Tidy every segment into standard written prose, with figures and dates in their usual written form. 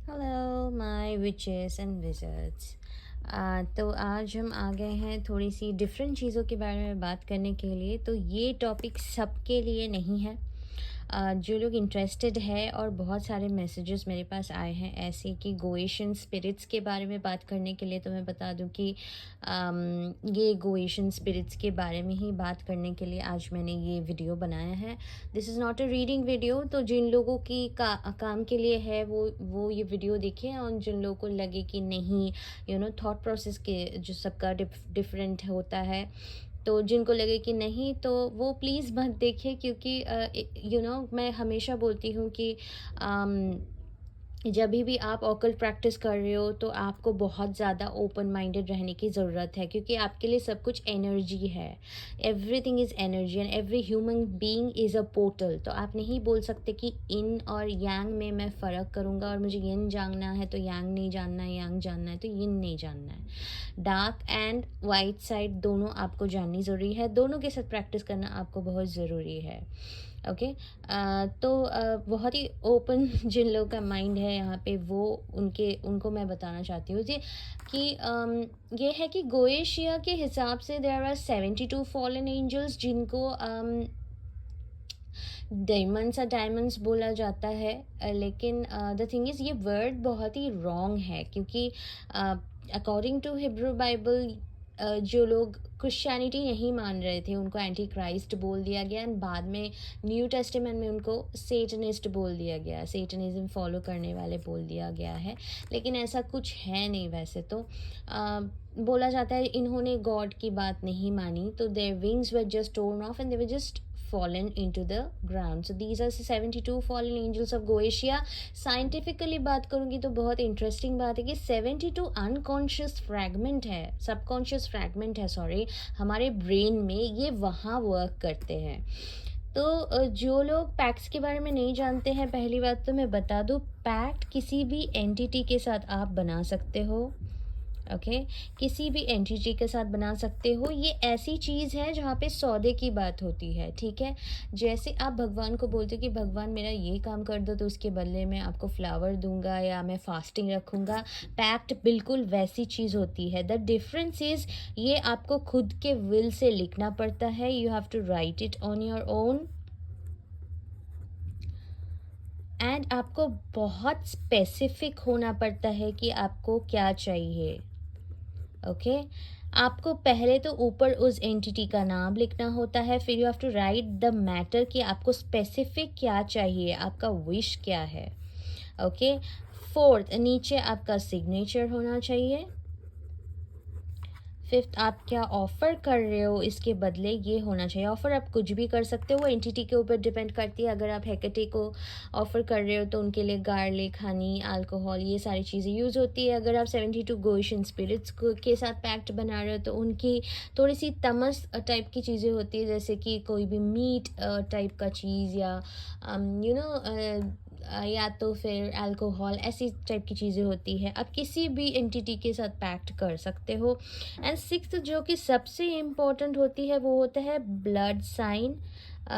Hello my witches and wizards. तो आज हम आ गए हैं थोड़ी सी डिफरेंट चीज़ों के बारे में बात करने के लिए। तो ये टॉपिक सबके लिए नहीं है। जो लोग इंटरेस्टेड है, और बहुत सारे मैसेजेस मेरे पास आए हैं ऐसे कि गोएशियन स्पिरिट्स के बारे में बात करने के लिए। तो मैं बता दूं कि ये गोएशियन स्पिरिट्स के बारे में ही बात करने के लिए आज मैंने ये वीडियो बनाया है। This is not a reading video. तो जिन लोगों की काम के लिए है वो ये वीडियो देखें, और जिन लोगों को लगे कि नहीं, थॉट प्रोसेस के जो सबका डिफरेंट होता है, तो जिनको लगे कि नहीं, तो वो प्लीज़ मत देखिए। क्योंकि मैं हमेशा बोलती हूँ कि जब भी आप ऑकल्ट प्रैक्टिस कर रहे हो तो आपको बहुत ज़्यादा ओपन माइंडेड रहने की ज़रूरत है, क्योंकि आपके लिए सब कुछ एनर्जी है। Everything is energy and every human being is a portal. तो आप नहीं बोल सकते कि इन और यांग में मैं फ़र्क करूँगा, और मुझे यिन जानना है तो यांग नहीं जानना है, यांग जानना है तो यिन नहीं जानना है। डार्क एंड वाइट साइड दोनों आपको जाननी ज़रूरी है, दोनों के साथ प्रैक्टिस करना आपको बहुत ज़रूरी है। ओके। तो बहुत ही ओपन जिन लोगों का माइंड है यहाँ पे, वो उनको मैं बताना चाहती हूँ जी कि ये है कि गोएशिया के हिसाब से देयर आर 72 फॉलन एंजल्स, जिनको डायमंड्स बोला जाता है। लेकिन द थिंग इज़, ये वर्ड बहुत ही रॉन्ग है, क्योंकि अकॉर्डिंग टू हिब्रू बाइबल जो लोग क्रिश्चियनिटी नहीं मान रहे थे उनको एंटी क्राइस्ट बोल दिया गया, एंड बाद में न्यू टेस्टामेंट में उनको सेटनिस्ट बोल दिया गया, सेटनिज्म फॉलो करने वाले बोल दिया गया है। लेकिन ऐसा कुछ है नहीं। वैसे तो बोला जाता है इन्होंने गॉड की बात नहीं मानी, तो their wings were just torn of and they were just fallen into the ground. So these are 72 fallen angels of Goetia. Scientifically बात करूँगी तो बहुत इंटरेस्टिंग बात है कि 72 अनकॉन्शियस फ्रैगमेंट है, सबकॉन्शियस फ्रैगमेंट है, सॉरी, हमारे ब्रेन में ये वहाँ वर्क करते हैं। तो जो लोग पैक्ट्स के बारे में नहीं जानते हैं, पहली बात तो मैं बता दूँ, पैक्ट किसी भी एंटिटी के साथ आप बना सकते हो। ओके। किसी भी एंटिटी के साथ बना सकते हो। ये ऐसी चीज़ है जहाँ पे सौदे की बात होती है, ठीक है। जैसे आप भगवान को बोलते हो कि भगवान मेरा ये काम कर दो, तो उसके बदले में आपको फ्लावर दूंगा या मैं फास्टिंग रखूँगा। पैक्ट बिल्कुल वैसी चीज़ होती है। द डिफरेंस इज़, ये आपको खुद के विल से लिखना पड़ता है। You have to write it on your own, and आपको बहुत स्पेसिफिक होना पड़ता है कि आपको क्या चाहिए। ओके। आपको पहले तो ऊपर उस एंटिटी का नाम लिखना होता है, फिर you have to write the matter कि आपको स्पेसिफिक क्या चाहिए, आपका विश क्या है। ओके। फोर्थ, नीचे आपका सिग्नेचर होना चाहिए। फिफ्थ, आप क्या ऑफ़र कर रहे हो इसके बदले ये होना चाहिए। ऑफ़र आप कुछ भी कर सकते हो, वो एंटिटी के ऊपर डिपेंड करती है। अगर आप हेकेटे को ऑफ़र कर रहे हो तो उनके लिए गार्लिक, हनी, अल्कोहल, ये सारी चीज़ें यूज़ होती है। अगर आप 72 गोएशियन स्पिरिट्स के साथ पैक्ट बना रहे हो तो उनकी थोड़ी सी तमस टाइप की चीज़ें होती है, जैसे कि कोई भी मीट टाइप का चीज़, या या तो फिर अल्कोहल, ऐसी टाइप की चीज़ें होती है। आप किसी भी एंटिटी के साथ पैक्ट कर सकते हो। एंड सिक्स्थ, जो कि सबसे इम्पोर्टेंट होती है, वो होता है ब्लड साइन।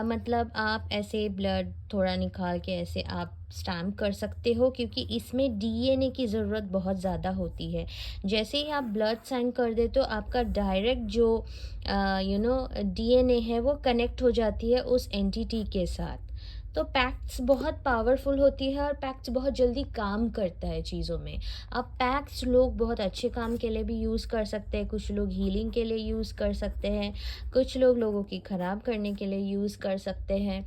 मतलब आप ऐसे ब्लड थोड़ा निकाल के ऐसे आप स्टैम्प कर सकते हो, क्योंकि इसमें डीएनए की ज़रूरत बहुत ज़्यादा होती है। जैसे ही आप ब्लड साइन कर दे तो आपका डायरेक्ट जो डीएनए है वो कनेक्ट हो जाती है उस एंटिटी के साथ। तो पैक्ट्स बहुत पावरफुल होती है, और पैक्ट्स बहुत जल्दी काम करता है चीज़ों में। अब पैक्ट्स लोग बहुत अच्छे काम के लिए भी यूज़ कर सकते हैं, कुछ लोग हीलिंग के लिए यूज़ कर सकते हैं, कुछ लोग लोगों की ख़राब करने के लिए यूज़ कर सकते हैं।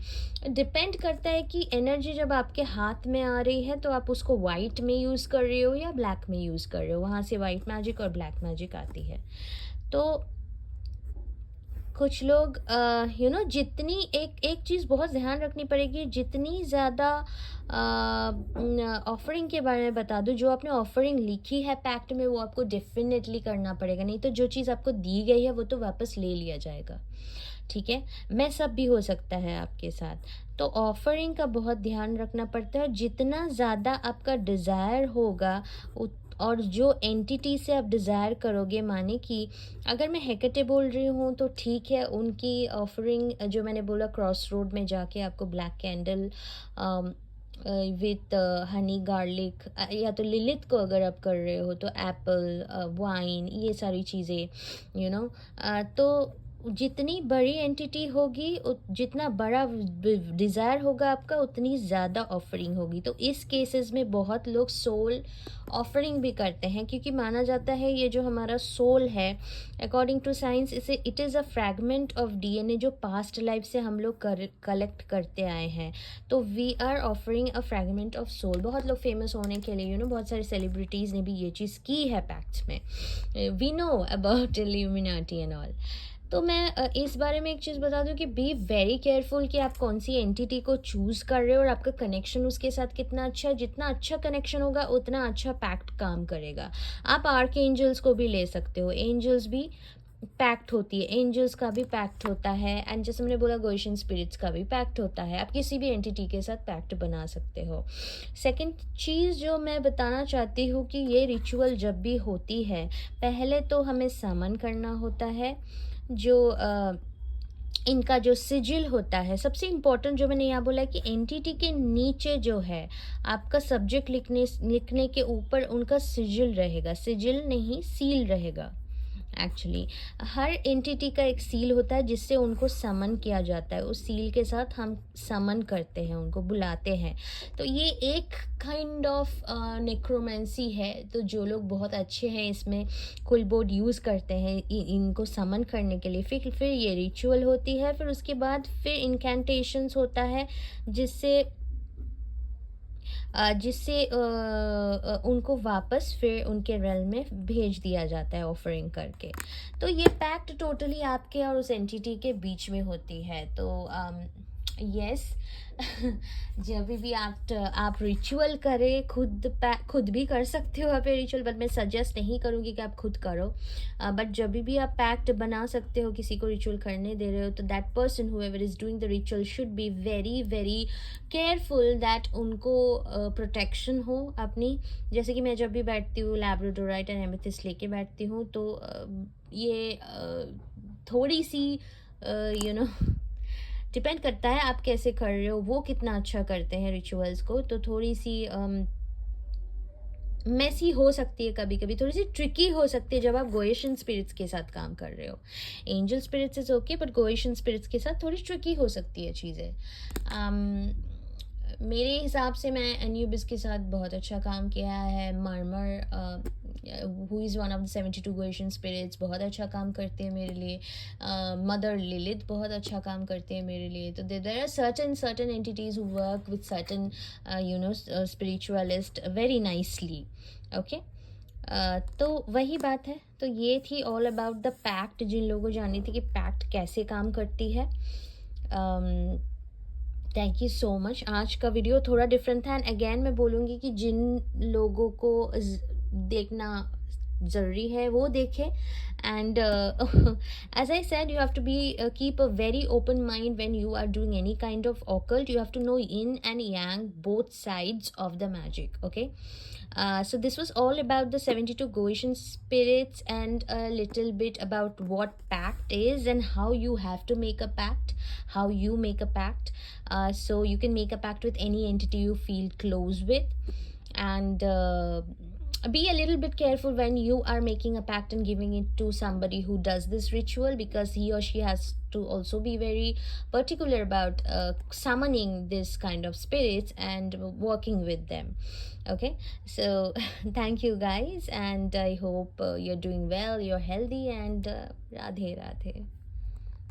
डिपेंड करता है कि एनर्जी जब आपके हाथ में आ रही है तो आप उसको वाइट में यूज़ कर रहे हो या ब्लैक में यूज़ कर रहे हो, वहाँ से वाइट मैजिक और ब्लैक मैजिक आती है। तो कुछ लोग जितनी एक एक चीज़ बहुत ध्यान रखनी पड़ेगी, जितनी ज़्यादा ऑफरिंग के बारे में बता दूँ, जो आपने ऑफरिंग लिखी है पैक्ट में वो आपको डेफिनेटली करना पड़ेगा, नहीं तो जो चीज़ आपको दी गई है वो तो वापस ले लिया जाएगा, ठीक है। मैस अप भी हो सकता है आपके साथ। तो ऑफरिंग का बहुत ध्यान रखना पड़ता है। जितना ज़्यादा आपका डिज़ायर होगा और जो एंटिटी से आप डिज़ायर करोगे, माने कि अगर मैं हेकेटे बोल रही हूँ तो ठीक है, उनकी ऑफरिंग जो मैंने बोला, क्रॉस रोड में जाके आपको black candle with Honey garlic, या तो लिलिथ को अगर आप कर रहे हो तो एप्पल, वाइन, ये सारी चीज़ें, यू नो। तो जितनी बड़ी एंटिटी होगी, जितना बड़ा डिज़ायर होगा आपका, उतनी ज़्यादा ऑफरिंग होगी। तो इस केसेस में बहुत लोग सोल ऑफरिंग भी करते हैं, क्योंकि माना जाता है ये जो हमारा सोल है, अकॉर्डिंग टू साइंस, इसे it is a fragment of DNA जो पास्ट लाइफ से हम लोग कलेक्ट करते आए हैं। तो we are offering a fragment of soul. बहुत लोग फेमस होने के लिए, बहुत सारे सेलिब्रिटीज़ ने भी ये चीज़ की है पैक्ट्स में। We know about Illuminati and all. तो मैं इस बारे में एक चीज़ बता दूं कि बी वेरी केयरफुल कि आप कौन सी एंटिटी को चूज़ कर रहे हो और आपका कनेक्शन उसके साथ कितना अच्छा है। जितना अच्छा कनेक्शन होगा उतना अच्छा पैक्ट काम करेगा। आप आर्क एंजल्स को भी ले सकते हो, एंजल्स भी पैक्ट होती है, एंजल्स का भी पैक्ट होता है, एंड जैसे मैंने बोला गोएशियन स्पिरिट्स का भी पैक्ट होता है। आप किसी भी एंटिटी के साथ पैक्ट बना सकते हो। सेकंड चीज़ जो मैं बताना चाहती हूँ कि ये रिचुअल जब भी होती है, पहले तो हमें समन करना होता है। जो इनका जो सिजिल होता है, सबसे इम्पोर्टेंट जो मैंने यहाँ बोला कि एंटिटी के नीचे जो है आपका सब्जेक्ट लिखने के ऊपर उनका सिजिल रहेगा, सिजिल नहीं सील रहेगा। एक्चुअली हर एंटिटी का एक सील होता है जिससे उनको समन किया जाता है। उस सील के साथ हम समन करते हैं, उनको बुलाते हैं। तो ये एक काइंड ऑफ नेक्रोमेंसी है। तो जो लोग बहुत अच्छे हैं इसमें कुल बोर्ड यूज़ करते हैं इनको समन करने के लिए। फिर ये रिचुअल होती है। फिर उसके बाद फिर इनकेंटेशंस होता है जिससे उनको वापस फिर उनके रेल में भेज दिया जाता है ऑफरिंग करके। तो ये पैक्ट टोटली आपके और उस एंटिटी के बीच में होती है। तो यस जब भी आप रिचुअल करें, खुद भी कर सकते हो आप ये रिचुअल, बट मैं सजेस्ट नहीं करूँगी कि आप खुद करो। बट जब भी आप पैक्ट बना सकते हो, किसी को रिचुअल करने दे रहे हो, तो that person whoever is doing the ritual should be very very careful that उनको प्रोटेक्शन हो अपनी। जैसे कि मैं जब भी बैठती हूँ लैब्राडोराइट एंड एमेथिस्ट लेके बैठती हूँ, तो ये थोड़ी सी यू नो डिपेंड करता है आप कैसे कर रहे हो, वो कितना अच्छा करते हैं रिचुअल्स को। तो थोड़ी सी मेसी हो सकती है, कभी कभी थोड़ी सी ट्रिकी हो सकती है जब आप गोएशियन स्पिरिट्स के साथ काम कर रहे हो। Angel spirits is okay, but Goetian spirits के साथ थोड़ी ट्रिकी हो सकती है चीज़ें। मेरे हिसाब से मैं एन्यूबिस के साथ बहुत अच्छा काम किया है। Murmur who is one of the 72 Goetian spirits बहुत अच्छा काम करते हैं मेरे लिए। मदर लिलिथ बहुत अच्छा काम करते हैं मेरे लिए। तो there are certain entities who work with certain spiritualist very nicely. Okay, तो वही बात है। तो ये थी ऑल अबाउट द पैक्ट। जिन लोगों को जाननी थी कि पैक्ट कैसे काम करती है, थैंक यू सो मच। आज का वीडियो थोड़ा डिफरेंट था, एंड अगेन मैं बोलूँगी कि जिन लोगों को देखना ज़रूरी है वो देखें। And as I said, you have to be keep a very open mind when you are doing any kind of occult. You have to know yin and yang, both sides of the magic. Okay, so this was all about the 72 Goetian spirits and a little bit about what pact is and how you have to make a pact, how you make a pact. So you can make a pact with any entity you feel close with, and be a little bit careful when you are making a pact and giving it to somebody who does this ritual, because he or she has to also be very particular about summoning this kind of spirits and working with them. Okay, so thank you guys, and I hope you're doing well, you're healthy, and Radhe Radhe.